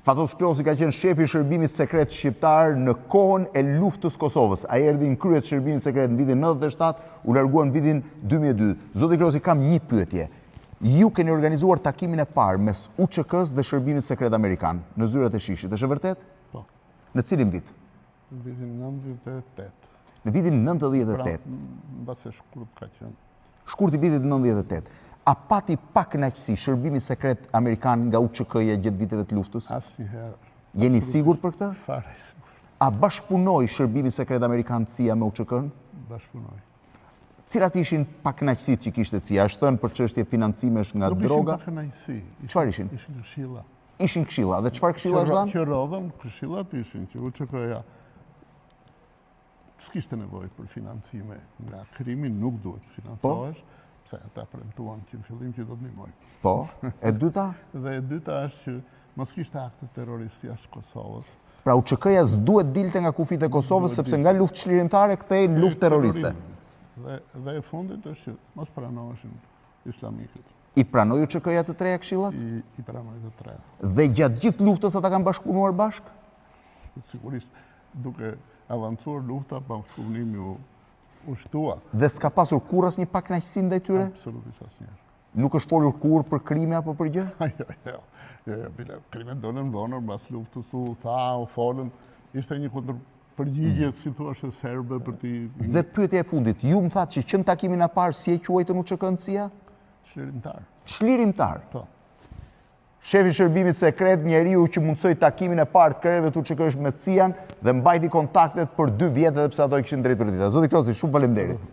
Fatos Klosi ka qenë shefi i shërbimit sekret shqiptar në kohën e luftës Kosovës. Ai erdhi në krye të shërbimit sekret në vitin 97, u largua në vitin 2002. Zoti Klosi, kam një pyetje. Ju keni organizuar takimin e parë mes UÇK-s dhe shërbimit sekret amerikan në zyrat e Shishit. Është e vërtet? Po. Në cilin vit? Në vitin 98. Në vitin 98. Mbase shkurt ka qenë. Shkurt i vitit 98. A pati pak kënaqësi shërbimi sekret amerikan nga UÇK-ja gjatë viteve të luftës? Asnjëherë. Jeni sigurt për këtë? Fare sigurt. A bashkëpunoi shërbimi sekret amerikan CIA me UÇK-n? Bashkëpunoi. Cilat ishin pakënaqësitë që kishte CIA? Është thënë për çështje financimesh nga droga? Nuk ishin pakënaqësi. Çfarë ishin? Ishin këshilla. Ishin këshilla. Dhe çfarë këshilla është dhënë? Që rodhën këshillat ishin që UÇK-ja s'kishte nevojë për financime nga krimi, nuk duhet financohesh. Pse ata premtuan që në fillim që do të ndihmojnë. Po, e dyta? Dhe e dyta është që mos kishte akte terroristi jashtë Kosovës. Pra UÇK-ja s'duhet dilte nga kufit e Kosovës sepse nga luftë çlirimtare kthehej në luftë terroriste. Dhe e fundit është që mos pranoheshin islamikët. I pranoi UÇK-ja të treja këshillat? I pranoi të treja. Dhe gjatë gjithë luftës ata kanë bashkëpunuar bashkë? Sigurisht, duke avancuar lufta, bashkëpunimi u shtua. Dhe s'ka pasur kur asnjë pakënaqësi ndaj tyre? Absolutisht asnjëherë. Nuk është folur kur për krime apo për gjë? Jo, krimet dolën vonër mbas luftës, u folën. Ishte një kundërpërgjigje, si thua, serbe për ti. Dhe pyetja e fundit, ju më thatë që në takimin e parë si e quajtën UÇK-n CIA? Çlirimtar. Çlirimtar. Po. Shefi i shërbimit sekret, njeriu që mundsoi takimin e parë të krerëve të UÇK-s me CIA-n dhe mbajti kontaktet për 2 vjet edhe pse ato i kishin drejtë për ditë. Zoti Klosi, shumë faleminderit.